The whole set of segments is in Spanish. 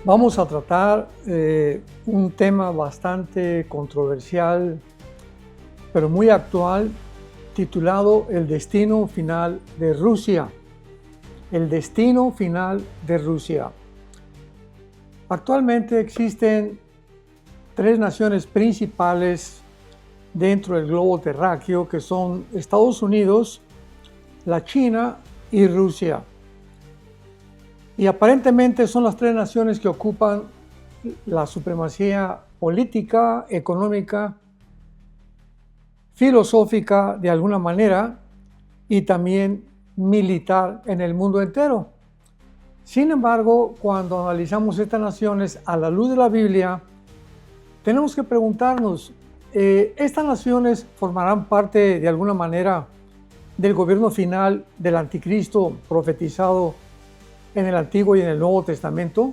Vamos a tratar un tema bastante controversial, pero muy actual, titulado El destino final de Rusia. El destino final de Rusia. Actualmente existen tres naciones principales dentro del globo terráqueo, que son Estados Unidos, la China y Rusia. Y aparentemente son las tres naciones que ocupan la supremacía política, económica, filosófica de alguna manera y también militar en el mundo entero. Sin embargo, cuando analizamos estas naciones a la luz de la Biblia, tenemos que preguntarnos, ¿estas naciones formarán parte de alguna manera del gobierno final del anticristo profetizado en el Antiguo y en el Nuevo Testamento?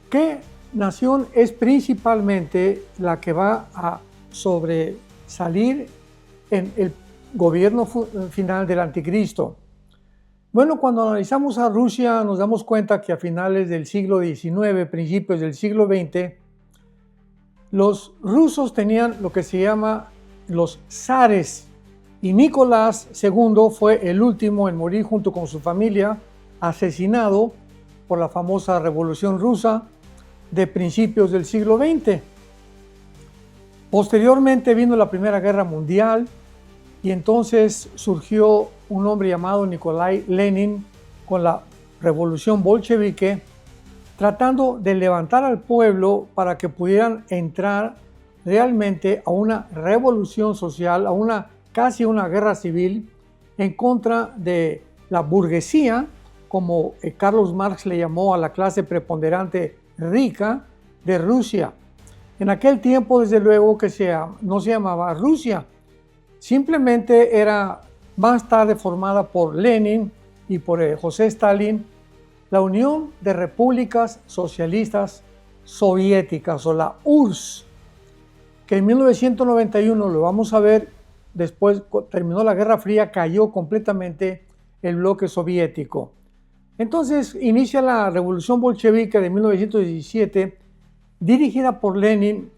¿Qué nación es principalmente la que va a sobresalir en el gobierno final del anticristo? Bueno, cuando analizamos a Rusia nos damos cuenta que a finales del siglo XIX, principios del siglo XX, los rusos tenían lo que se llama los zares, y Nicolás II fue el último en morir junto con su familia, asesinado por la famosa Revolución Rusa de principios del siglo XX. Posteriormente vino la Primera Guerra Mundial y entonces surgió un hombre llamado Nikolai Lenin con la Revolución Bolchevique, tratando de levantar al pueblo para que pudieran entrar realmente a una revolución social, a casi una guerra civil en contra de la burguesía, como Carlos Marx le llamó a la clase preponderante rica de Rusia. En aquel tiempo, desde luego, no se llamaba Rusia, simplemente era más tarde formada por Lenin y por José Stalin, la Unión de Repúblicas Socialistas Soviéticas, o la URSS, que en 1991, lo vamos a ver, después terminó la Guerra Fría, cayó completamente el bloque soviético. Entonces inicia la Revolución Bolchevique de 1917, dirigida por Lenin,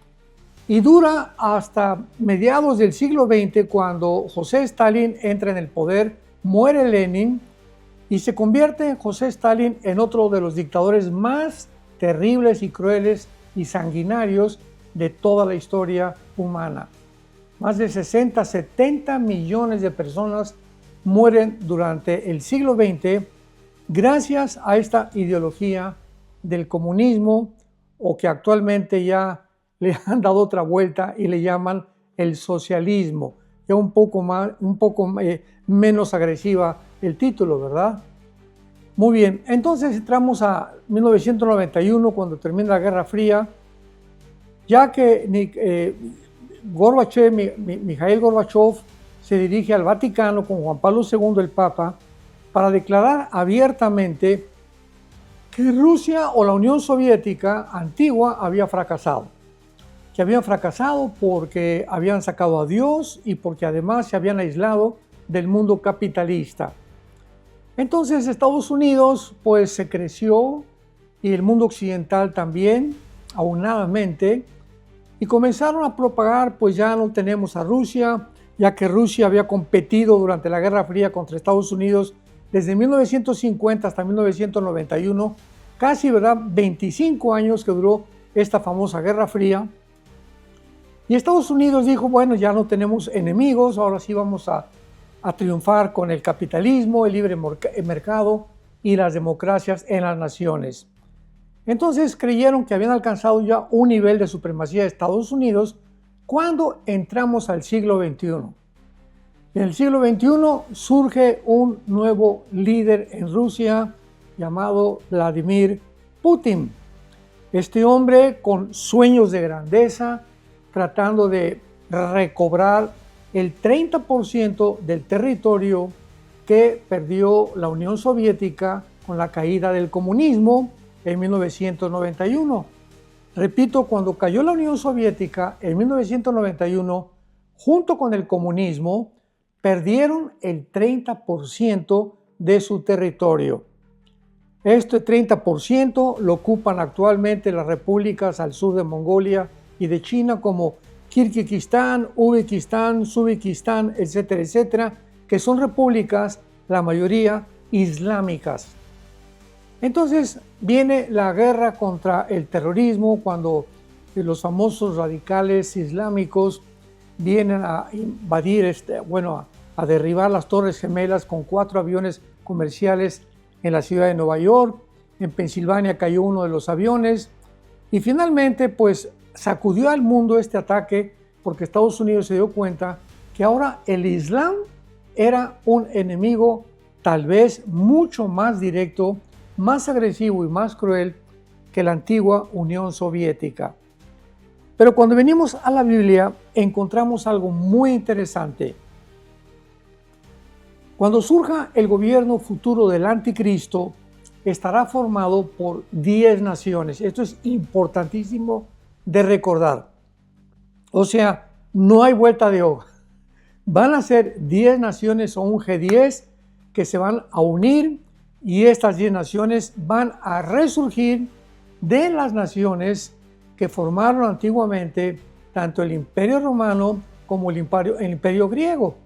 y dura hasta mediados del siglo XX, cuando José Stalin entra en el poder, muere Lenin, y se convierte José Stalin en otro de los dictadores más terribles y crueles y sanguinarios de toda la historia humana. Más de 60-70 millones de personas mueren durante el siglo XX gracias a esta ideología del comunismo, o que actualmente ya le han dado otra vuelta y le llaman el socialismo. Ya un poco menos agresiva el título, ¿verdad? Muy bien, entonces entramos a 1991, cuando termina la Guerra Fría, ya que Mikhail Gorbachev se dirige al Vaticano con Juan Pablo II, el Papa, para declarar abiertamente que Rusia o la Unión Soviética antigua había fracasado. Que habían fracasado porque habían sacado a Dios y porque además se habían aislado del mundo capitalista. Entonces Estados Unidos pues se creció, y el mundo occidental también, aunadamente, y comenzaron a propagar, pues ya no tenemos a Rusia, ya que Rusia había competido durante la Guerra Fría contra Estados Unidos desde 1950 hasta 1991, casi, ¿verdad?, 25 años que duró esta famosa Guerra Fría. Y Estados Unidos dijo, bueno, ya no tenemos enemigos, ahora sí vamos a triunfar con el capitalismo, el libre mercado y las democracias en las naciones. Entonces creyeron que habían alcanzado ya un nivel de supremacía de Estados Unidos cuando entramos al siglo XXI. En el siglo XXI surge un nuevo líder en Rusia llamado Vladimir Putin. Este hombre con sueños de grandeza, tratando de recobrar el 30% del territorio que perdió la Unión Soviética con la caída del comunismo en 1991. Repito, cuando cayó la Unión Soviética en 1991, junto con el comunismo, perdieron el 30% de su territorio. Este 30% lo ocupan actualmente las repúblicas al sur de Mongolia y de China como Kirguistán, Uzbekistán, Suzbekistán, etcétera, etcétera, que son repúblicas, la mayoría islámicas. Entonces viene la guerra contra el terrorismo cuando los famosos radicales islámicos vienen a invadir, a derribar las Torres Gemelas con 4 aviones comerciales en la ciudad de Nueva York. En Pensilvania cayó uno de los aviones y finalmente pues sacudió al mundo este ataque porque Estados Unidos se dio cuenta que ahora el Islam era un enemigo tal vez mucho más directo, más agresivo y más cruel que la antigua Unión Soviética. Pero cuando venimos a la Biblia encontramos algo muy interesante. Cuando surja el gobierno futuro del anticristo, estará formado por 10 naciones. Esto es importantísimo de recordar. O sea, no hay vuelta de hoja. Van a ser 10 naciones o un G10 que se van a unir y estas 10 naciones van a resurgir de las naciones que formaron antiguamente tanto el Imperio Romano como el Imperio Griego.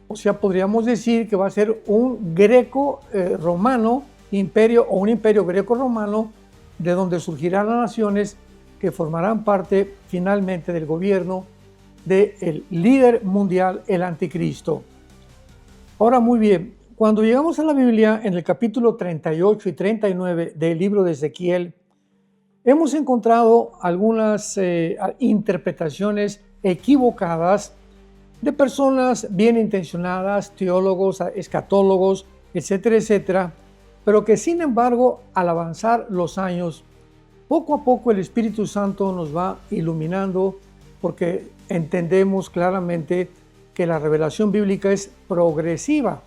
O sea, podríamos decir que va a ser un greco-romano imperio o un imperio greco-romano de donde surgirán las naciones que formarán parte finalmente del gobierno del líder mundial, el anticristo. Ahora, muy bien, cuando llegamos a la Biblia, en el capítulo 38 y 39 del libro de Ezequiel, hemos encontrado algunas interpretaciones equivocadas de personas bien intencionadas, teólogos, escatólogos, etcétera, etcétera, pero que sin embargo, al avanzar los años, poco a poco el Espíritu Santo nos va iluminando porque entendemos claramente que la revelación bíblica es progresiva.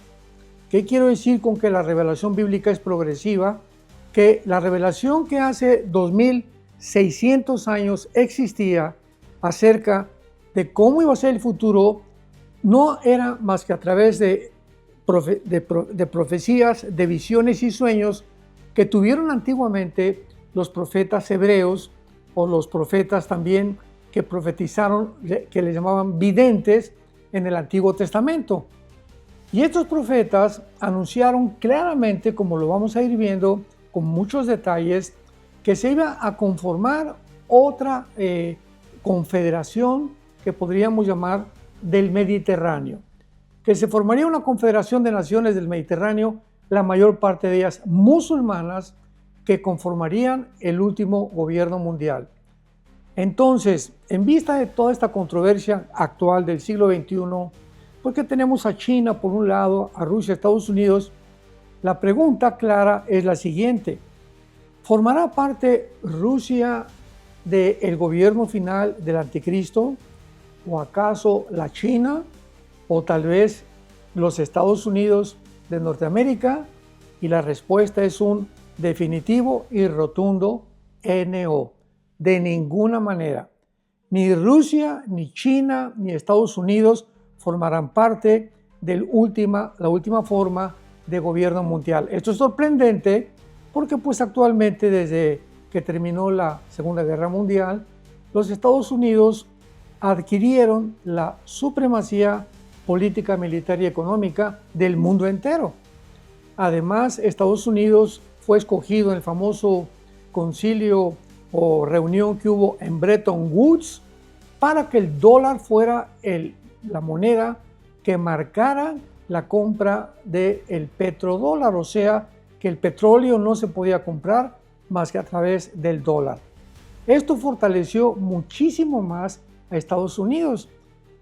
¿Qué quiero decir con que la revelación bíblica es progresiva? Que la revelación que hace 2600 años existía acerca de cómo iba a ser el futuro no era más que a través de profecías, de visiones y sueños que tuvieron antiguamente los profetas hebreos o los profetas también que profetizaron, que les llamaban videntes en el Antiguo Testamento. Y estos profetas anunciaron claramente, como lo vamos a ir viendo con muchos detalles, que se iba a conformar otra confederación que podríamos llamar del Mediterráneo, que se formaría una confederación de naciones del Mediterráneo, la mayor parte de ellas musulmanas, que conformarían el último gobierno mundial. Entonces, en vista de toda esta controversia actual del siglo XXI, porque tenemos a China por un lado, a Rusia, Estados Unidos, la pregunta clara es la siguiente: ¿formará parte Rusia del gobierno final del anticristo? ¿O acaso la China? ¿O tal vez los Estados Unidos de Norteamérica? Y la respuesta es un definitivo y rotundo NO. De ninguna manera. Ni Rusia, ni China, ni Estados Unidos formarán parte de la última forma de gobierno mundial. Esto es sorprendente porque pues actualmente desde que terminó la Segunda Guerra Mundial, los Estados Unidos adquirieron la supremacía política, militar y económica del mundo entero. Además, Estados Unidos fue escogido en el famoso concilio o reunión que hubo en Bretton Woods para que el dólar fuera la moneda que marcara la compra del petrodólar, o sea, que el petróleo no se podía comprar más que a través del dólar. Esto fortaleció muchísimo más a Estados Unidos,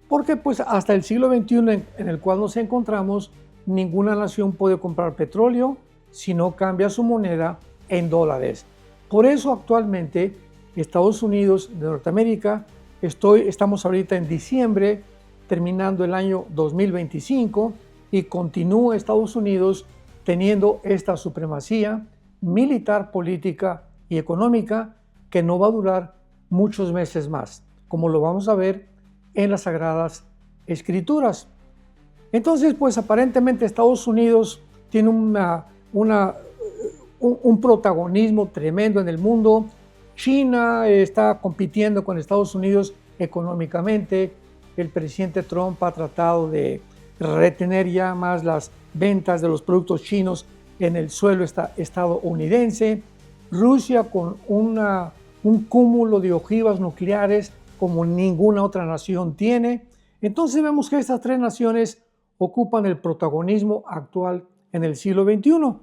porque pues hasta el siglo XXI en el cual nos encontramos, ninguna nación puede comprar petróleo si no cambia su moneda en dólares. Por eso actualmente Estados Unidos de Norteamérica, estamos ahorita en diciembre, terminando el año 2025, y continúa Estados Unidos teniendo esta supremacía militar, política y económica que no va a durar muchos meses más, como lo vamos a ver en las Sagradas Escrituras. Entonces, pues aparentemente Estados Unidos tiene un protagonismo tremendo en el mundo. China está compitiendo con Estados Unidos económicamente. El presidente Trump ha tratado de retener ya más las ventas de los productos chinos en el suelo estadounidense. Rusia con un cúmulo de ojivas nucleares como ninguna otra nación tiene. Entonces vemos que estas tres naciones ocupan el protagonismo actual en el siglo XXI.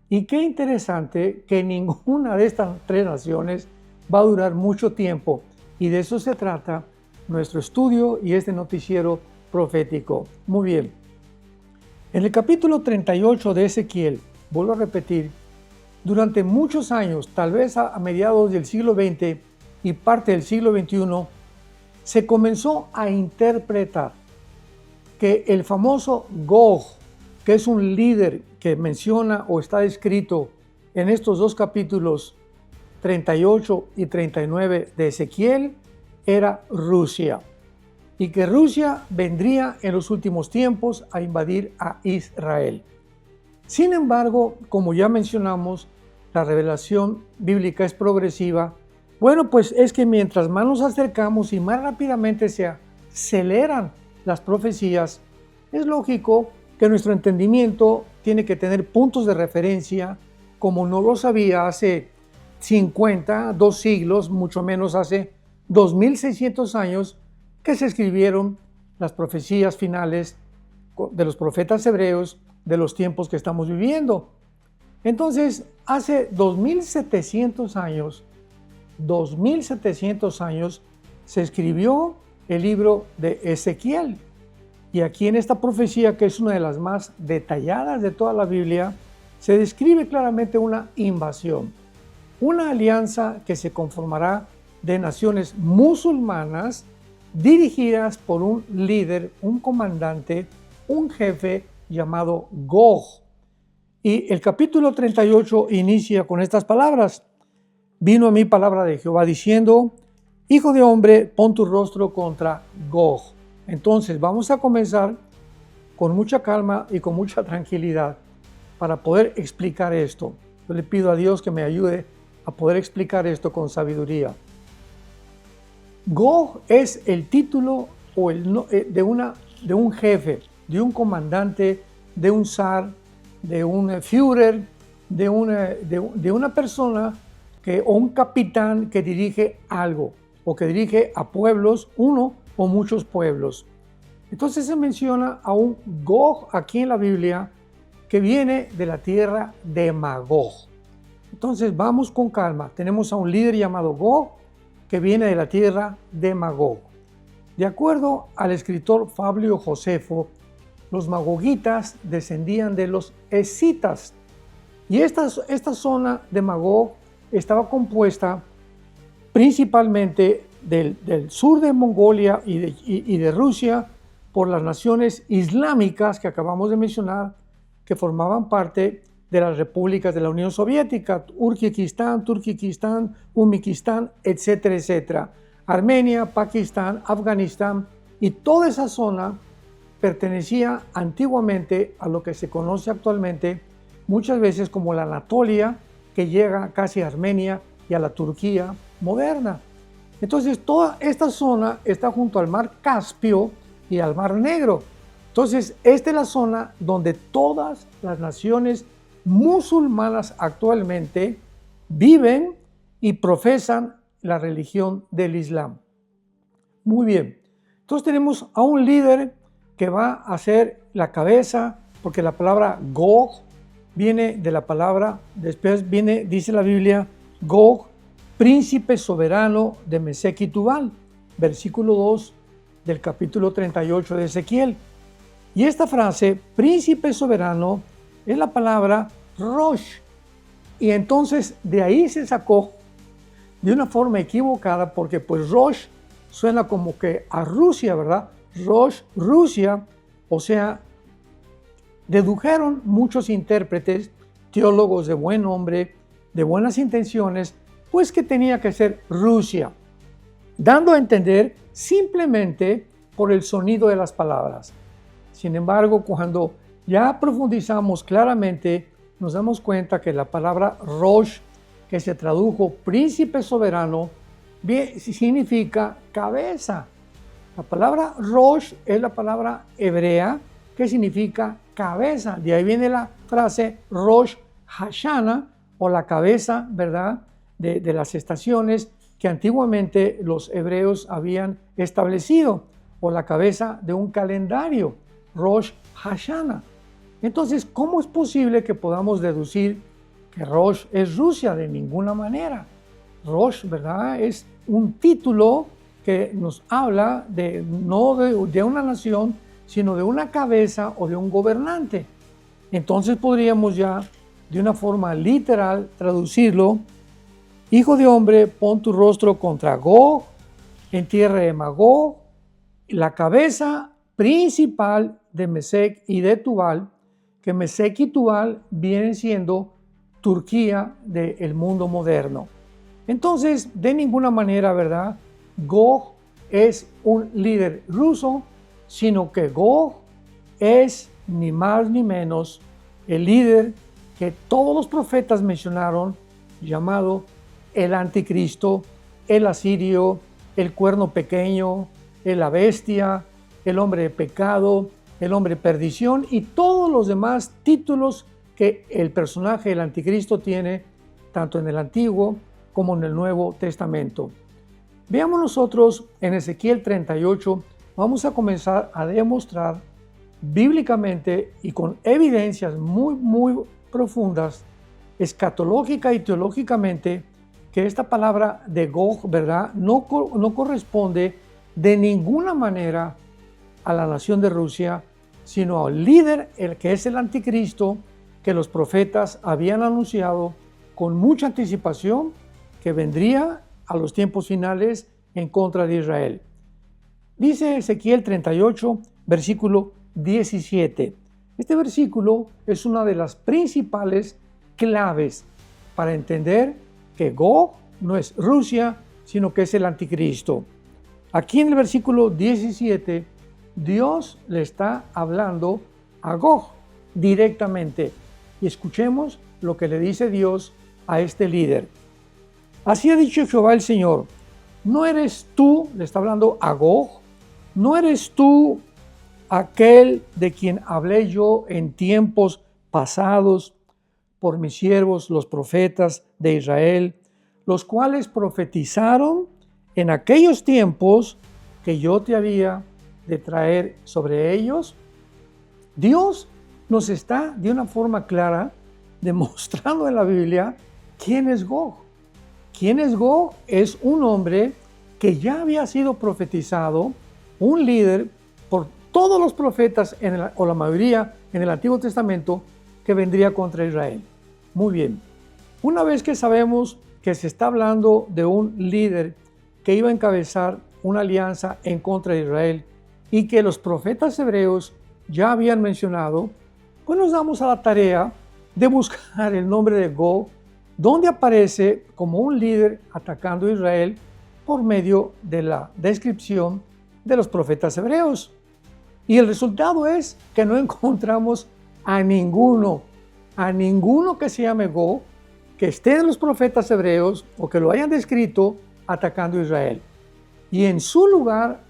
Y qué interesante que ninguna de estas tres naciones va a durar mucho tiempo. Y de eso se trata nuestro estudio y este noticiero profético. Muy bien. En el capítulo 38 de Ezequiel, vuelvo a repetir, durante muchos años, tal vez a mediados del siglo XX y parte del siglo XXI, se comenzó a interpretar que el famoso Gog, que es un líder que menciona o está descrito en estos dos capítulos 38 y 39 de Ezequiel, era Rusia, y que Rusia vendría en los últimos tiempos a invadir a Israel. Sin embargo, como ya mencionamos, la revelación bíblica es progresiva. Bueno, pues es que mientras más nos acercamos y más rápidamente se aceleran las profecías, es lógico que nuestro entendimiento tiene que tener puntos de referencia, como no lo sabía hace 2 siglos, mucho menos hace 2600 años, que se escribieron las profecías finales de los profetas hebreos de los tiempos que estamos viviendo. Entonces, hace 2700 años, se escribió el libro de Ezequiel. Y aquí en esta profecía, que es una de las más detalladas de toda la Biblia, se describe claramente una invasión, una alianza que se conformará de naciones musulmanas dirigidas por un líder, un comandante, un jefe llamado Gog. Y el capítulo 38 inicia con estas palabras: vino a mí palabra de Jehová diciendo, hijo de hombre, pon tu rostro contra Gog. Entonces vamos a comenzar con mucha calma y con mucha tranquilidad para poder explicar esto. Yo le pido a Dios que me ayude a poder explicar esto con sabiduría. Gog es el título o de un jefe, de un comandante, de un zar, de un Führer, de una persona o un capitán que dirige algo o que dirige a pueblos, uno o muchos pueblos. Entonces se menciona a un Gog aquí en la Biblia que viene de la tierra de Magog. Entonces vamos con calma. Tenemos a un líder llamado Gog que viene de la tierra de Magog. De acuerdo al escritor Fabio Josefo, los magogitas descendían de los escitas. Y esta zona de Magog estaba compuesta principalmente del sur de Mongolia y de Rusia por las naciones islámicas que acabamos de mencionar, que formaban parte de las repúblicas de la Unión Soviética, Uzbekistán, Turkmenistán, Uzbekistán, etcétera, etcétera. Armenia, Pakistán, Afganistán, y toda esa zona pertenecía antiguamente a lo que se conoce actualmente muchas veces como la Anatolia, que llega casi a Armenia y a la Turquía moderna. Entonces toda esta zona está junto al mar Caspio y al mar Negro. Entonces esta es la zona donde todas las naciones musulmanas actualmente viven y profesan la religión del Islam. Muy bien, entonces tenemos a un líder que va a ser la cabeza, porque la palabra Gog viene de la palabra, después viene, dice la Biblia, Gog, príncipe soberano de Mesec y Tubal, versículo 2 del capítulo 38 de Ezequiel. Y esta frase, príncipe soberano, es la palabra Rosh. Y entonces de ahí se sacó de una forma equivocada, porque pues Rosh suena como que a Rusia, ¿verdad? Rosh, Rusia, o sea, dedujeron muchos intérpretes, teólogos de buen nombre, de buenas intenciones, pues que tenía que ser Rusia, dando a entender simplemente por el sonido de las palabras. Sin embargo, cuando ya profundizamos claramente nos damos cuenta que la palabra Rosh, que se tradujo príncipe soberano, significa cabeza. La palabra Rosh es la palabra hebrea que significa cabeza. De ahí viene la frase Rosh Hashanah, o la cabeza, ¿verdad?, de las estaciones que antiguamente los hebreos habían establecido, o la cabeza de un calendario, Rosh Hashanah. Entonces, ¿cómo es posible que podamos deducir que Rosh es Rusia? De ninguna manera. Rosh, ¿verdad?, es un título que nos habla no de una nación, sino de una cabeza o de un gobernante. Entonces podríamos ya, de una forma literal, traducirlo: hijo de hombre, pon tu rostro contra Gog, en tierra de Magog, la cabeza principal de Mesec y de Tubal, que Mesec y Tubal vienen siendo Turquía del mundo moderno. Entonces, de ninguna manera, ¿verdad?, Gog es un líder ruso, sino que Gog es ni más ni menos el líder que todos los profetas mencionaron, llamado el anticristo, el asirio, el cuerno pequeño, la bestia, el hombre de pecado, el hombre de perdición y todos los demás títulos que el personaje del anticristo tiene, tanto en el Antiguo como en el Nuevo Testamento. Veamos nosotros en Ezequiel 38, vamos a comenzar a demostrar bíblicamente y con evidencias muy profundas, escatológica y teológicamente, que esta palabra de Gog, ¿verdad?, no corresponde de ninguna manera a la nación de Rusia, sino al líder, el que es el anticristo, que los profetas habían anunciado con mucha anticipación que vendría a los tiempos finales en contra de Israel. Dice Ezequiel 38, versículo 17. Este versículo es una de las principales claves para entender que Gog no es Rusia, sino que es el anticristo. Aquí en el versículo 17, Dios le está hablando a Gog directamente. Y escuchemos lo que le dice Dios a este líder. Así ha dicho Jehová el Señor: ¿no eres tú, le está hablando a Gog, no eres tú aquel de quien hablé yo en tiempos pasados por mis siervos los profetas de Israel, los cuales profetizaron en aquellos tiempos que yo te había de traer sobre ellos? Dios nos está de una forma clara demostrando en la Biblia quién es Gog. ¿Quién es Gog? Es un hombre que ya había sido profetizado, un líder por todos los profetas, o la mayoría en el Antiguo Testamento, que vendría contra Israel. Muy bien, una vez que sabemos que se está hablando de un líder que iba a encabezar una alianza en contra de Israel y que los profetas hebreos ya habían mencionado, pues nos damos a la tarea de buscar el nombre de Gog, donde aparece como un líder atacando a Israel por medio de la descripción de los profetas hebreos. Y el resultado es que no encontramos a ninguno que se llame Gog, que esté en los profetas hebreos o que lo hayan descrito atacando a Israel. Y en su lugar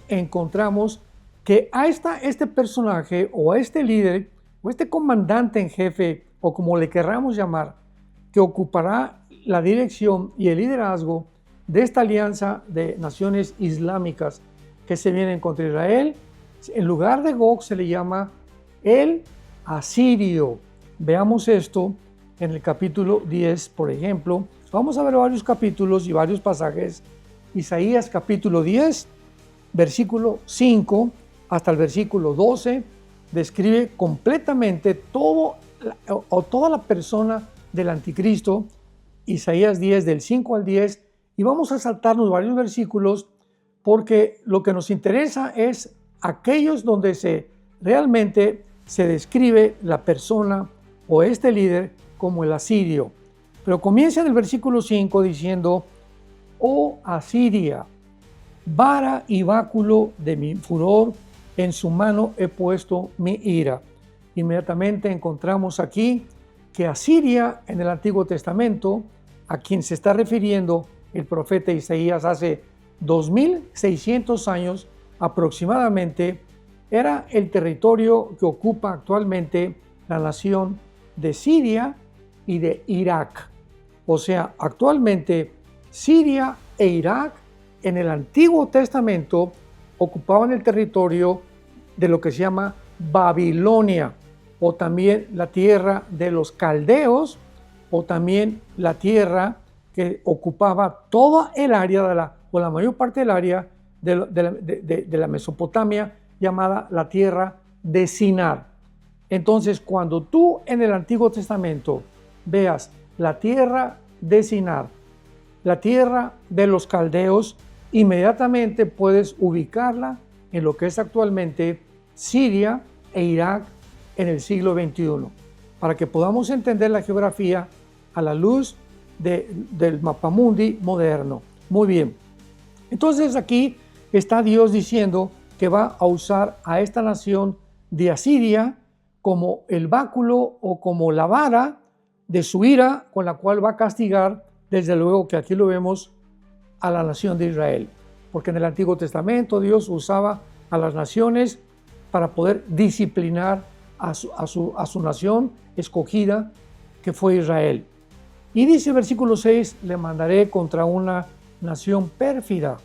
encontramos que a este personaje o a este líder o este comandante en jefe, o como le querramos llamar, que ocupará la dirección y el liderazgo de esta alianza de naciones islámicas que se vienen contra Israel, en lugar de Gog se le llama el asirio. Veamos esto en el capítulo 10, por ejemplo. Vamos a ver varios capítulos y varios pasajes. Isaías capítulo 10, versículo 5 hasta el versículo 12, describe completamente toda la persona del anticristo. Isaías 10 del 5 al 10, y vamos a saltarnos varios versículos porque lo que nos interesa es aquellos donde realmente se describe la persona o este líder como el asirio. Pero comienza en el versículo 5 diciendo: oh Asiria, vara y báculo de mi furor, en su mano he puesto mi ira. Inmediatamente encontramos aquí que Asiria en el Antiguo Testamento, a quien se está refiriendo el profeta Isaías hace 2600 años aproximadamente, era el territorio que ocupa actualmente la nación de Siria y de Irak. O sea, actualmente Siria e Irak en el Antiguo Testamento ocupaban el territorio de lo que se llama Babilonia, o también la tierra de los caldeos, o también la tierra que ocupaba toda el área o la mayor parte del área de la Mesopotamia, llamada la tierra de Sinar. Entonces, cuando tú en el Antiguo Testamento veas la tierra de Sinar, la tierra de los caldeos, inmediatamente puedes ubicarla en lo que es actualmente Siria e Irak en el siglo XXI, para que podamos entender la geografía a la luz del mapamundi moderno. Muy bien, entonces aquí está Dios diciendo que va a usar a esta nación de Asiria como el báculo o como la vara de su ira con la cual va a castigar, desde luego que aquí lo vemos, a la nación de Israel, porque en el Antiguo Testamento Dios usaba a las naciones para poder disciplinar a su nación escogida, que fue Israel. Y dice el versículo 6, le mandaré contra una nación pérfida,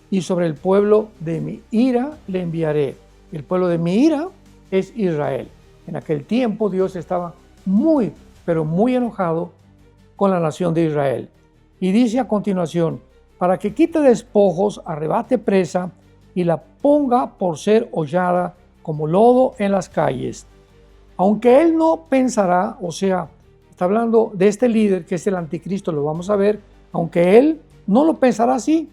y sobre el pueblo de mi ira le enviaré. El pueblo de mi ira es Israel. En aquel tiempo Dios estaba muy, pero muy enojado con la nación de Israel. Y dice a continuación, para que quite despojos, arrebate presa y la ponga por ser hollada como lodo en las calles. Aunque él no pensará, o sea, está hablando de este líder que es el anticristo, lo vamos a ver, aunque él no lo pensará así,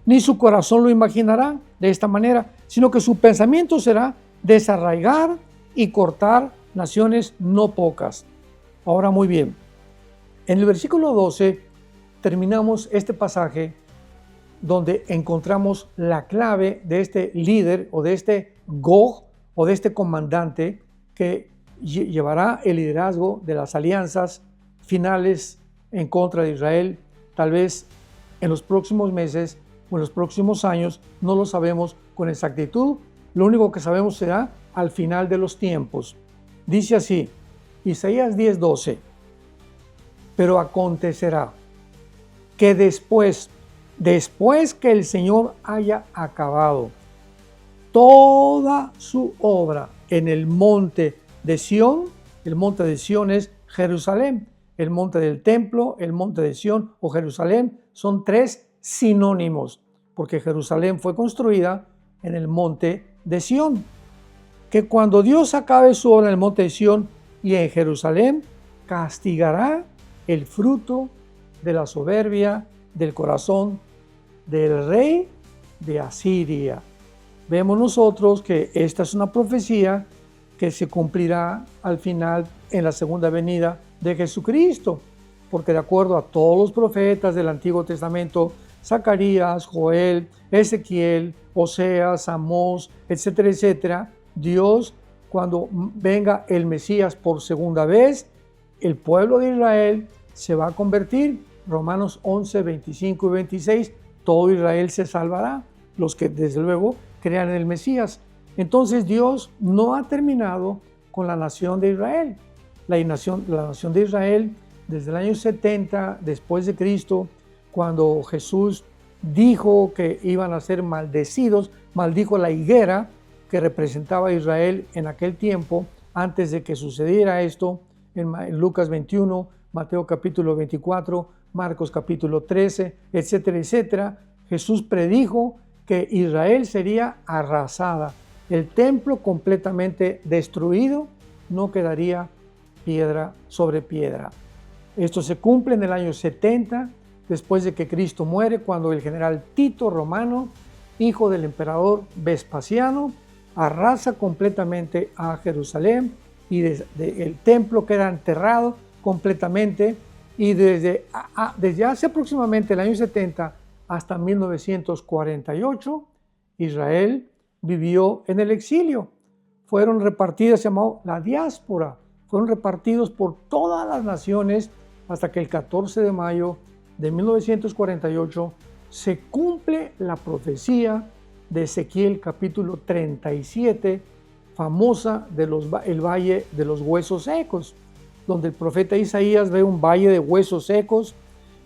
ni su corazón lo imaginará de esta manera, sino que su pensamiento será desarraigar y cortar naciones no pocas. Ahora muy bien, en el versículo 12 terminamos este pasaje donde encontramos la clave de este líder o de este Gog o de este comandante que llevará el liderazgo de las alianzas finales en contra de Israel, tal vez en los próximos meses o en los próximos años, no lo sabemos con exactitud, lo único que sabemos será al final de los tiempos. Dice así, Isaías 10:12, pero acontecerá que después que el Señor haya acabado toda su obra en el monte de Sión, el monte de Sión es Jerusalén, el monte del templo, el monte de Sión o Jerusalén son tres sinónimos, porque Jerusalén fue construida en el monte de Sión. Que cuando Dios acabe su obra en el monte de Sión y en Jerusalén, castigará el fruto de la soberbia del corazón del rey de Asiria. Vemos nosotros que esta es una profecía que se cumplirá al final en la segunda venida de Jesucristo, porque de acuerdo a todos los profetas del Antiguo Testamento, Zacarías, Joel, Ezequiel, Oseas, Amós, etcétera, etcétera, Dios, cuando venga el Mesías por segunda vez, el pueblo de Israel se va a convertir. Romanos 11, 25 y 26, todo Israel se salvará, los que desde luego crean en el Mesías. Entonces Dios no ha terminado con la nación de Israel. La nación de Israel, desde el año 70 después de Cristo, cuando Jesús dijo que iban a ser maldecidos, maldijo la higuera que representaba a Israel en aquel tiempo, antes de que sucediera esto, en Lucas 21, Mateo capítulo 24, Marcos capítulo 13, etcétera, etcétera. Jesús predijo que Israel sería arrasada, el templo completamente destruido, no quedaría piedra sobre piedra. Esto se cumple en el año 70, después de que Cristo muere, cuando el general Tito Romano, hijo del emperador Vespasiano, arrasa completamente a Jerusalén y el templo queda enterrado completamente, y desde hace aproximadamente el año 70 hasta 1948, Israel vivió en el exilio. Fueron repartidas, se llamó la diáspora, fueron repartidos por todas las naciones hasta que el 14 de mayo de 1948 se cumple la profecía de Ezequiel capítulo 37, famosa el valle de los huesos secos, donde el profeta Isaías ve un valle de huesos secos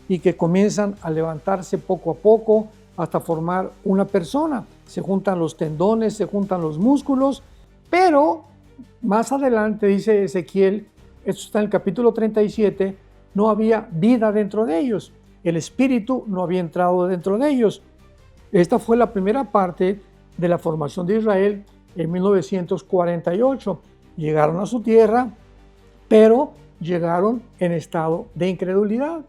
y que comienzan a levantarse poco a poco hasta formar una persona. Se juntan los tendones, se juntan los músculos, pero más adelante dice Ezequiel, esto está en el capítulo 37, no había vida dentro de ellos. El espíritu no había entrado dentro de ellos. Esta fue la primera parte de la formación de Israel en 1948. Llegaron a su tierra, pero llegaron en estado de incredulidad.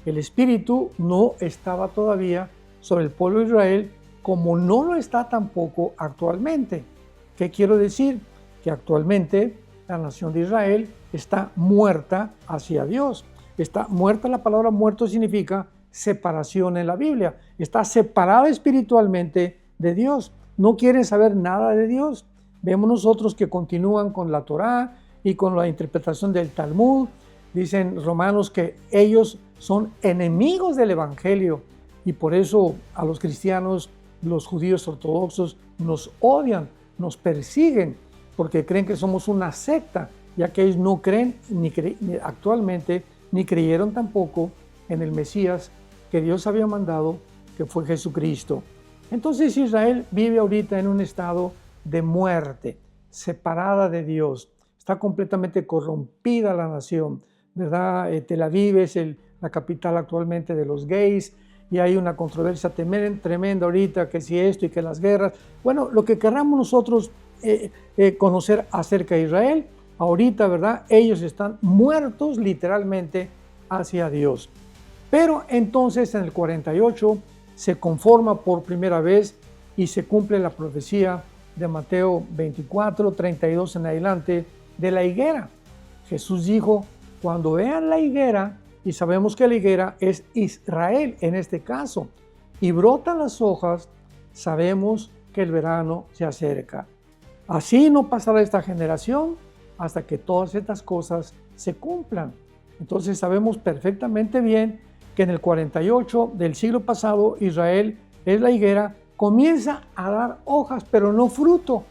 El espíritu no estaba todavía sobre el pueblo de Israel, como no lo está tampoco actualmente. ¿Qué quiero decir? Que actualmente la nación de Israel está muerta hacia Dios. Está muerta, la palabra muerto significa separación en la Biblia. Está separada espiritualmente de Dios. No quieren saber nada de Dios. Vemos nosotros que continúan con la Torá y con la interpretación del Talmud. Dicen Romanos que ellos son enemigos del Evangelio y por eso a los cristianos, los judíos ortodoxos nos odian, nos persiguen porque creen que somos una secta, ya que ellos no creen actualmente ni creyeron tampoco en el Mesías que Dios había mandado, que fue Jesucristo. Entonces Israel vive ahorita en un estado de muerte, separada de Dios. Está completamente corrompida la nación, ¿verdad? Tel Aviv es la capital actualmente de los gays y hay una controversia tremenda ahorita, que si esto y que las guerras. Bueno, lo que queramos nosotros conocer acerca de Israel, ahorita, ¿verdad? Ellos están muertos literalmente hacia Dios. Pero entonces en el 48 se conforma por primera vez y se cumple la profecía de Mateo 24, 32 en adelante de la higuera. Jesús dijo, cuando vean la higuera, y sabemos que la higuera es Israel en este caso, y brotan las hojas, sabemos que el verano se acerca. Así no pasará esta generación hasta que todas estas cosas se cumplan. Entonces sabemos perfectamente bien que en el 48 del siglo pasado Israel es la higuera, comienza a dar hojas, pero no fruto,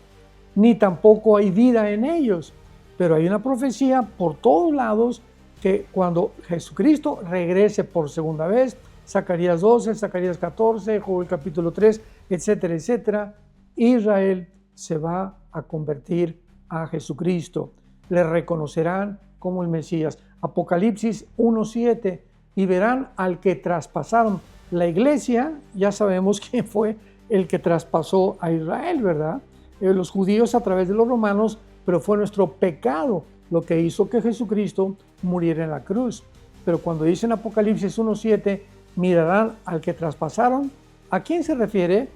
ni tampoco hay vida en ellos. Pero hay una profecía por todos lados que cuando Jesucristo regrese por segunda vez, Zacarías 12, Zacarías 14, Joel capítulo 3, etcétera, etcétera, Israel se va a convertir a Jesucristo. Le reconocerán como el Mesías. Apocalipsis 1:7, y verán al que traspasaron. La iglesia, ya sabemos quién fue el que traspasó a Israel, ¿verdad? Los judíos a través de los romanos, pero fue nuestro pecado lo que hizo que Jesucristo muriera en la cruz. Pero cuando dice en Apocalipsis 1:7, mirarán al que traspasaron, ¿a quién se refiere?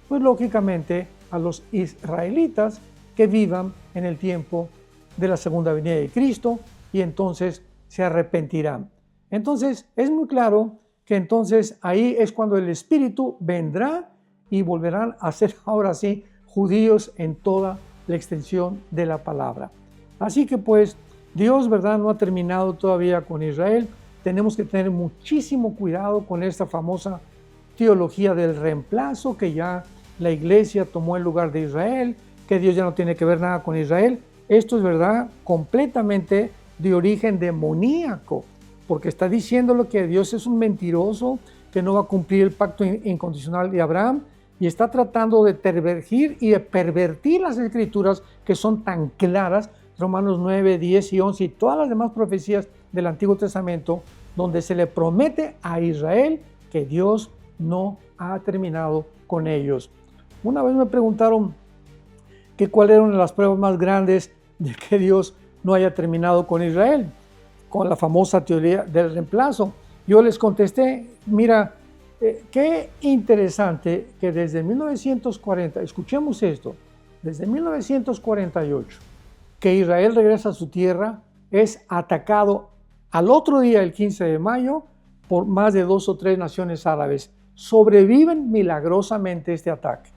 Pues lógicamente a los israelitas que vivan en el tiempo de la segunda venida de Cristo y entonces se arrepentirán. Entonces es muy claro que entonces ahí es cuando el Espíritu vendrá y volverán a ser ahora sí judíos en toda la extensión de la palabra. Así que pues Dios, ¿verdad?, no ha terminado todavía con Israel. Tenemos que tener muchísimo cuidado con esta famosa teología del reemplazo, que ya la iglesia tomó el lugar de Israel, que Dios ya no tiene que ver nada con Israel. Esto es verdad completamente de origen demoníaco, porque está diciéndolo que Dios es un mentiroso, que no va a cumplir el pacto incondicional de Abraham, y está tratando de pervertir y de pervertir las escrituras que son tan claras, Romanos 9, 10 y 11 y todas las demás profecías del Antiguo Testamento, donde se le promete a Israel que Dios no ha terminado con ellos. Una vez me preguntaron que cuáles eran las pruebas más grandes de que Dios no haya terminado con Israel, con la famosa teoría del reemplazo. Yo les contesté, mira, qué interesante que desde 1940, escuchemos esto, desde 1948, que Israel regresa a su tierra, es atacado al otro día, el 15 de mayo, por más de 2 o 3 naciones árabes. Sobreviven milagrosamente este ataque.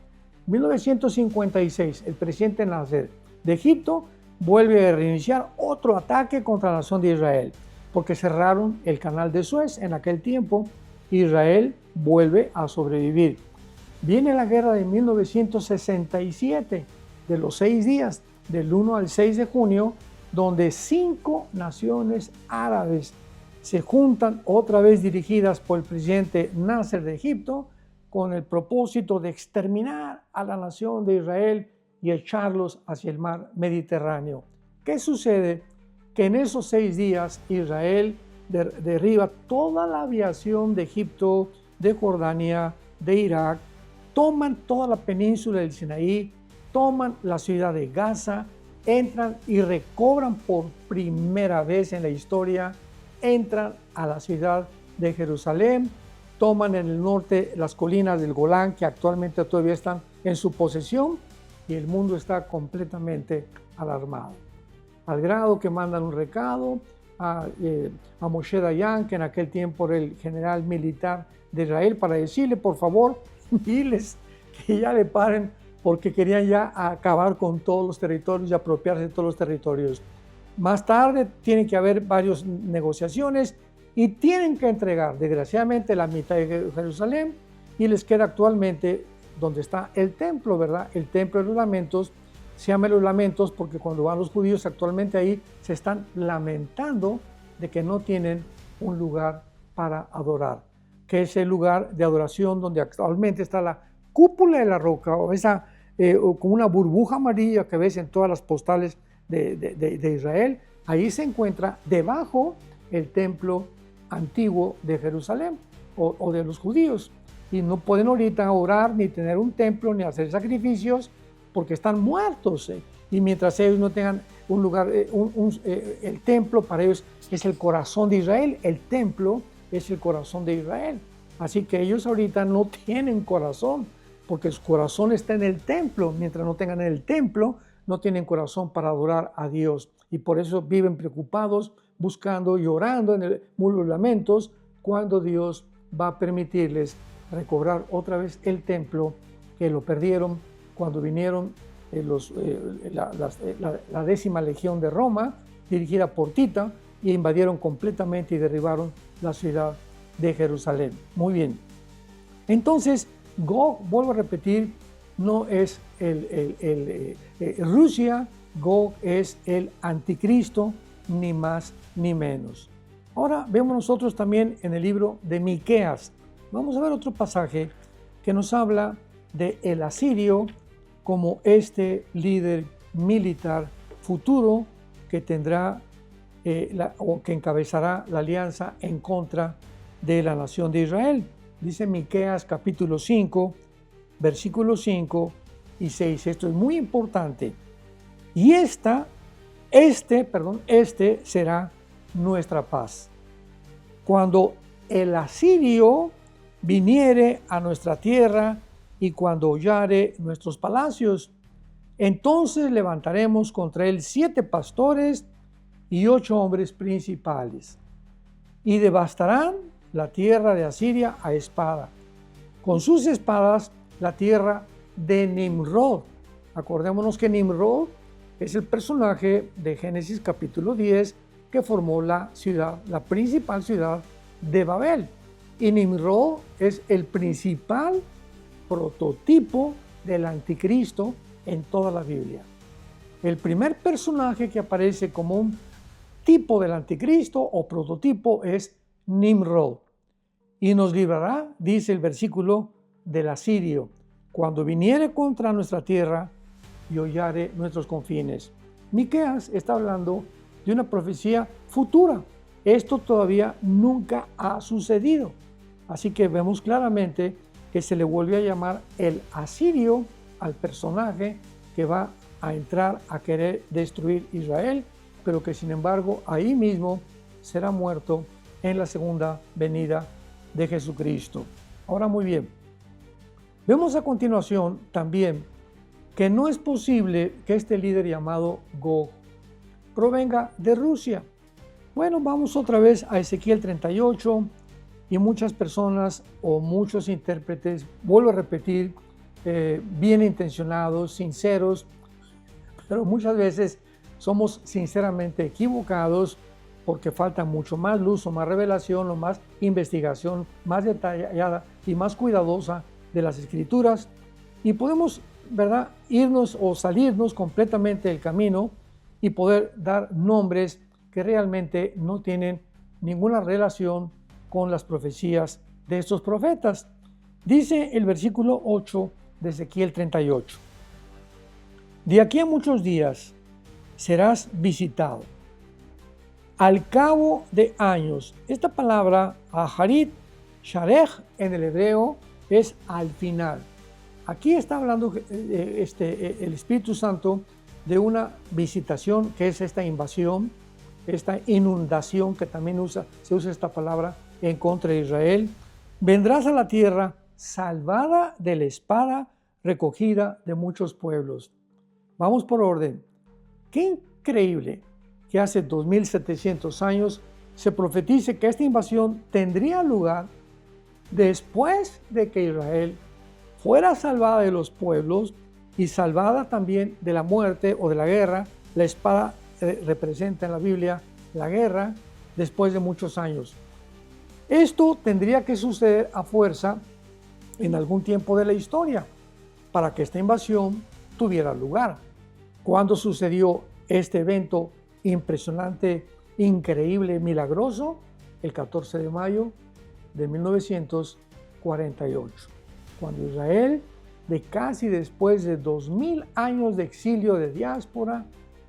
1956, el presidente Nasser de Egipto vuelve a reiniciar otro ataque contra la nación de Israel, porque cerraron el canal de Suez en aquel tiempo. Israel vuelve a sobrevivir. Viene la guerra de 1967, de los 6 días, del 1 al 6 de junio, donde 5 naciones árabes se juntan, otra vez dirigidas por el presidente Nasser de Egipto, con el propósito de exterminar a la nación de Israel y echarlos hacia el mar Mediterráneo. ¿Qué sucede? Que en esos 6 días Israel derriba toda la aviación de Egipto, de Jordania, de Irak, toman toda la península del Sinaí, toman la ciudad de Gaza, entran y recobran por primera vez en la historia, entran a la ciudad de Jerusalén, toman en el norte las colinas del Golán, que actualmente todavía están en su posesión, y el mundo está completamente alarmado. Al grado que mandan un recado a Moshe Dayan, que en aquel tiempo era el general militar de Israel, para decirle, por favor, diles que ya le paren, porque querían ya acabar con todos los territorios y apropiarse de todos los territorios. Más tarde tiene que haber varias negociaciones y tienen que entregar, desgraciadamente, la mitad de Jerusalén, y les queda actualmente donde está el templo, ¿verdad? El templo de los lamentos. Se llama los lamentos porque cuando van los judíos actualmente ahí se están lamentando de que no tienen un lugar para adorar, que es el lugar de adoración donde actualmente está la cúpula de la roca, o esa como una burbuja amarilla que ves en todas las postales de Israel. Ahí se encuentra debajo el templo antiguo de Jerusalén o de los judíos, y no pueden ahorita orar ni tener un templo ni hacer sacrificios porque están muertos, y mientras ellos no tengan un lugar, el templo para ellos es el corazón de Israel, el templo es el corazón de Israel, así que ellos ahorita no tienen corazón porque su corazón está en el templo. Mientras no tengan el templo, no tienen corazón para adorar a Dios, y por eso viven preocupados, buscando y orando en el muro de lamentos, cuando Dios va a permitirles recobrar otra vez el templo que lo perdieron cuando vinieron la 10ª legión de Roma, dirigida por Tito, y invadieron completamente y derribaron la ciudad de Jerusalén. Muy bien. Entonces, Gog, vuelvo a repetir, no es Rusia. Gog es el anticristo, ni más ni menos. Ahora vemos nosotros también en el libro de Miqueas. Vamos a ver otro pasaje que nos habla de el asirio como este líder militar futuro que tendrá o que encabezará la alianza en contra de la nación de Israel. Dice Miqueas capítulo 5, versículos 5 y 6. Esto es muy importante. Y este será nuestra paz. Cuando el asirio viniere a nuestra tierra y cuando hollare nuestros palacios, entonces levantaremos contra él 7 pastores y 8 hombres principales, y devastarán la tierra de Asiria a espada, con sus espadas la tierra de Nimrod. Acordémonos que Nimrod es el personaje de Génesis capítulo 10 que formó la principal ciudad de Babel. Y Nimrod es el principal prototipo del anticristo en toda la Biblia. El primer personaje que aparece como un tipo del anticristo o prototipo es Nimrod. Y nos librará, dice el versículo, del asirio, cuando viniere contra nuestra tierra y hollare nuestros confines. Miqueas está hablando de una profecía futura. Esto todavía nunca ha sucedido. Así que vemos claramente que se le vuelve a llamar el asirio al personaje que va a entrar a querer destruir Israel, pero que sin embargo ahí mismo será muerto en la segunda venida de Jesucristo. Ahora, muy bien, vemos a continuación también que no es posible que este líder llamado Gog provenga de Rusia. Bueno, vamos otra vez a Ezequiel 38, y muchas personas o muchos intérpretes, vuelvo a repetir, bien intencionados, sinceros, pero muchas veces somos sinceramente equivocados porque falta mucho más luz o más revelación o más investigación más detallada y más cuidadosa de las Escrituras y podemos, ¿verdad?, irnos o salirnos completamente del camino y poder dar nombres que realmente no tienen ninguna relación con las profecías de estos profetas. Dice el versículo 8 de Ezequiel 38. De aquí a muchos días serás visitado. Al cabo de años, esta palabra, aharit, sharech, en el hebreo, es al final. Aquí está hablando el Espíritu Santo de una visitación, que es esta invasión, esta inundación, que también se usa esta palabra en contra de Israel. Vendrás a la tierra salvada de la espada, recogida de muchos pueblos. Vamos por orden. Qué increíble que hace 2700 años se profetice que esta invasión tendría lugar después de que Israel fuera salvada de los pueblos y salvada también de la muerte o de la guerra. La espada representa en la Biblia la guerra después de muchos años. Esto tendría que suceder a fuerza en algún tiempo de la historia para que esta invasión tuviera lugar. ¿Cuándo sucedió este evento impresionante, increíble, milagroso? El 14 de mayo de 1948, cuando Israel, de casi después de 2000 años de exilio de diáspora,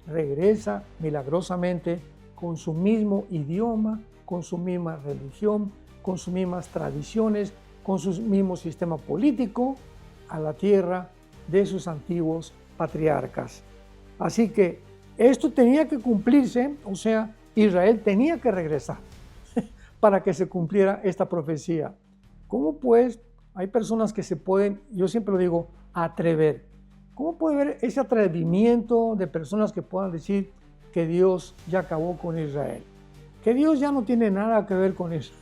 regresa milagrosamente con su mismo idioma, con su misma religión, con sus mismas tradiciones, con su mismo sistema político, a la tierra de sus antiguos patriarcas. Así que esto tenía que cumplirse, o sea, Israel tenía que regresar para que se cumpliera esta profecía. ¿Cómo pues hay personas que se pueden, yo siempre lo digo, atrever? ¿Cómo puede haber ese atrevimiento de personas que puedan decir que Dios ya acabó con Israel? Que Dios ya no tiene nada que ver con Israel.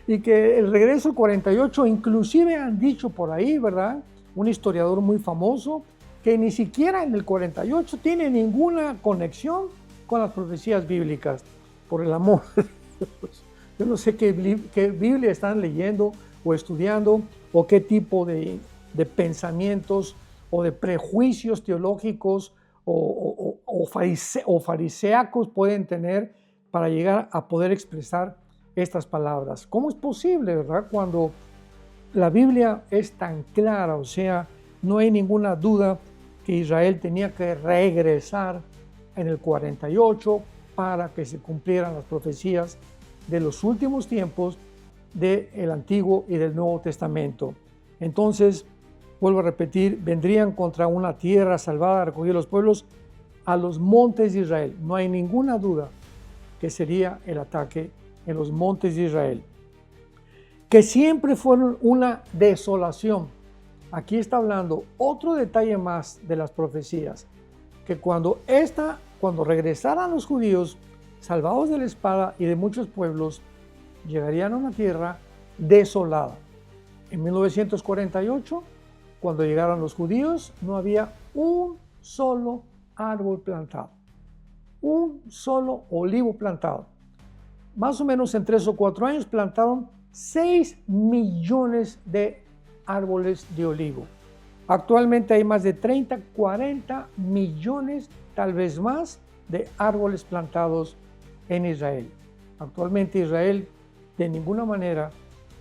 Y que el regreso 48, inclusive han dicho por ahí, ¿verdad?, un historiador muy famoso, que ni siquiera en el 48 tiene ninguna conexión con las profecías bíblicas. Por el amor de Dios. Yo no sé qué Biblia están leyendo o estudiando o qué tipo de pensamientos o de prejuicios teológicos o fariseacos pueden tener para llegar a poder expresar estas palabras. ¿Cómo es posible, verdad? Cuando la Biblia es tan clara, o sea, no hay ninguna duda que Israel tenía que regresar en el 48 para que se cumplieran las profecías de los últimos tiempos del Antiguo y del Nuevo Testamento. Entonces, vuelvo a repetir, vendrían contra una tierra salvada, a recoger los pueblos, a los montes de Israel. No hay ninguna duda que sería el ataque en los montes de Israel, que siempre fueron una desolación. Aquí está hablando otro detalle más de las profecías, que cuando regresaran los judíos, salvados de la espada y de muchos pueblos, llegarían a una tierra desolada. En 1948, cuando llegaron los judíos, no había un solo árbol plantado, un solo olivo plantado. Más o menos en 3 o 4 años plantaron 6 millones de árboles de olivo. Actualmente hay más de 30, 40 millones, tal vez más, de árboles plantados en Israel. Actualmente Israel de ninguna manera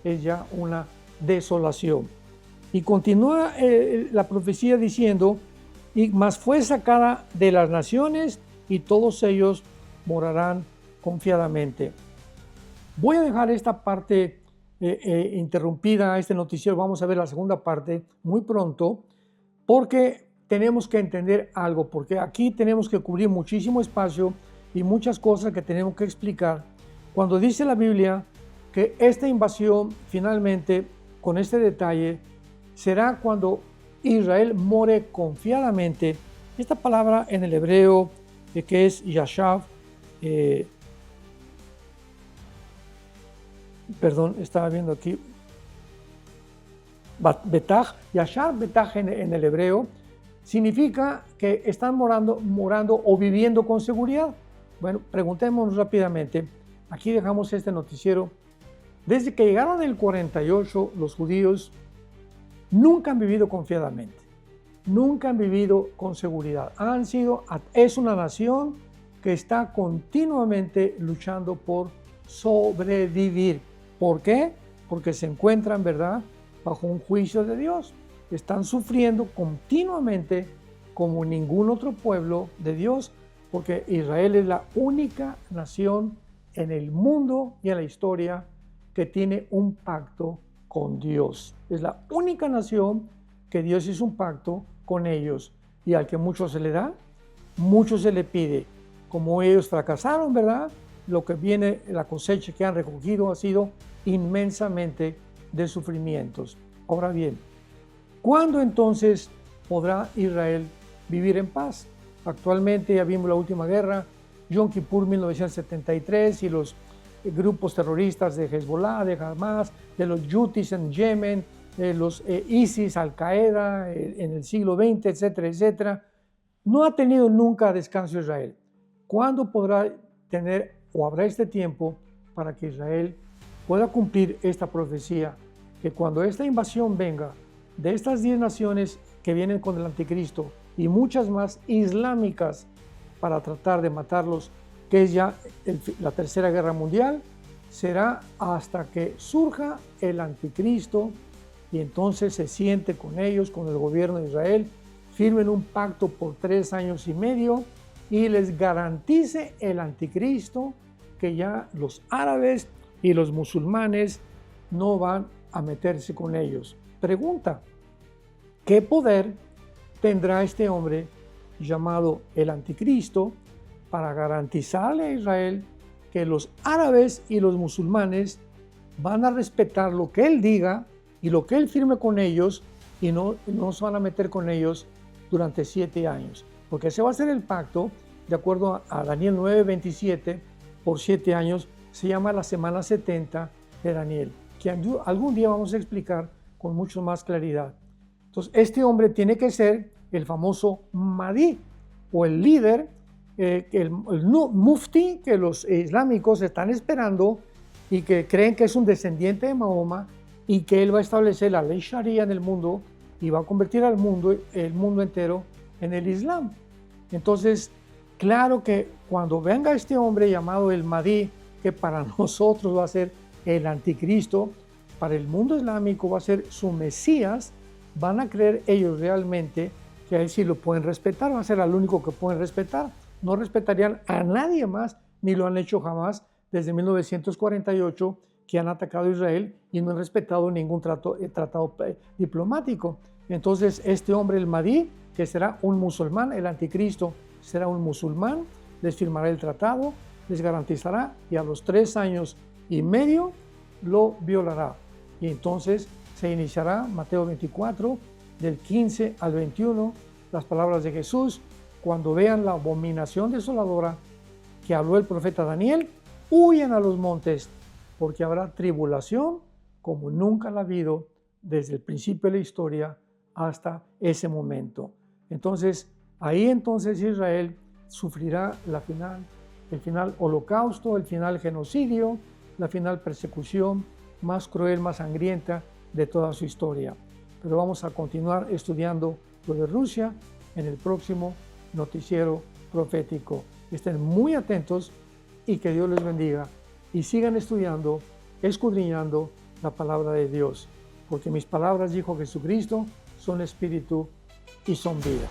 es ya una desolación. Y continúa la profecía diciendo, y más fue sacada de las naciones y todos ellos morarán confiadamente. Voy a dejar esta parte interrumpida, este noticiero. Vamos a ver la segunda parte muy pronto, porque tenemos que entender algo, porque aquí tenemos que cubrir muchísimo espacio y muchas cosas que tenemos que explicar. Cuando dice la Biblia que esta invasión finalmente, con este detalle, será cuando Israel more confiadamente. Esta palabra en el hebreo que es yashav, estaba viendo aquí, betaj, yashar betaj en el hebreo, ¿Significa que están morando o viviendo con seguridad? Bueno, preguntémonos rápidamente. Aquí dejamos este noticiero. Desde que llegaron en el 48, los judíos nunca han vivido confiadamente, nunca han vivido con seguridad. Es una nación que está continuamente luchando por sobrevivir. ¿Por qué? Porque se encuentran, ¿verdad?, bajo un juicio de Dios. Están sufriendo continuamente como ningún otro pueblo de Dios, porque Israel es la única nación en el mundo y en la historia que tiene un pacto con Dios. Es la única nación que Dios hizo un pacto con ellos, y al que mucho se le da, mucho se le pide. Como ellos fracasaron, ¿verdad?, lo que viene, la cosecha que han recogido ha sido inmensamente de sufrimientos. Ahora bien, ¿cuándo entonces podrá Israel vivir en paz? Actualmente ya vimos la última guerra, Yom Kippur 1973, y los grupos terroristas de Hezbollah, de Hamas, de los Houthis en Yemen, de los ISIS, Al-Qaeda en el siglo XX, etcétera, etcétera. No ha tenido nunca descanso Israel. ¿Cuándo podrá tener o habrá este tiempo para que Israel pueda cumplir esta profecía? Que cuando esta invasión venga de estas 10 naciones que vienen con el anticristo y muchas más islámicas para tratar de matarlos, que es ya la tercera guerra mundial, será hasta que surja el anticristo y entonces se siente con ellos, con el gobierno de Israel, firmen un pacto por 3 años y medio y les garantice el anticristo que ya los árabes y los musulmanes no van a meterse con ellos. Pregunta: ¿qué poder tendrá este hombre llamado el anticristo para garantizarle a Israel que los árabes y los musulmanes van a respetar lo que él diga y lo que él firme con ellos, y no se van a meter con ellos durante 7 años? Porque ese va a ser el pacto, de acuerdo a Daniel 9:27, por 7 años. Se llama la semana 70 de Daniel, que algún día vamos a explicar con mucho más claridad. Entonces, este hombre tiene que ser el famoso Mahdi, o el líder, el mufti que los islámicos están esperando y que creen que es un descendiente de Mahoma, y que él va a establecer la ley Sharia en el mundo y va a convertir el mundo entero en el Islam. Entonces, claro que cuando venga este hombre llamado el Mahdi, que para nosotros va a ser el anticristo, para el mundo islámico va a ser su Mesías, van a creer ellos realmente que a él sí lo pueden respetar, va a ser el único que pueden respetar. No respetarían a nadie más, ni lo han hecho jamás desde 1948, que han atacado a Israel y no han respetado ningún tratado diplomático. Entonces, este hombre, el Mahdi, que será un musulmán, el anticristo será un musulmán, les firmará el tratado, les garantizará, y a los 3 años y medio lo violará. Y entonces se iniciará Mateo 24, del 15 al 21, las palabras de Jesús: cuando vean la abominación desoladora que habló el profeta Daniel, huyan a los montes, porque habrá tribulación como nunca la ha habido desde el principio de la historia hasta ese momento. Entonces, ahí entonces Israel sufrirá el final holocausto, el final genocidio, la final persecución más cruel, más sangrienta de toda su historia. Pero vamos a continuar estudiando lo de Rusia en el próximo noticiero profético. Estén muy atentos y que Dios les bendiga, y sigan estudiando, escudriñando la palabra de Dios, porque mis palabras, dijo Jesucristo, son espíritu y son vida.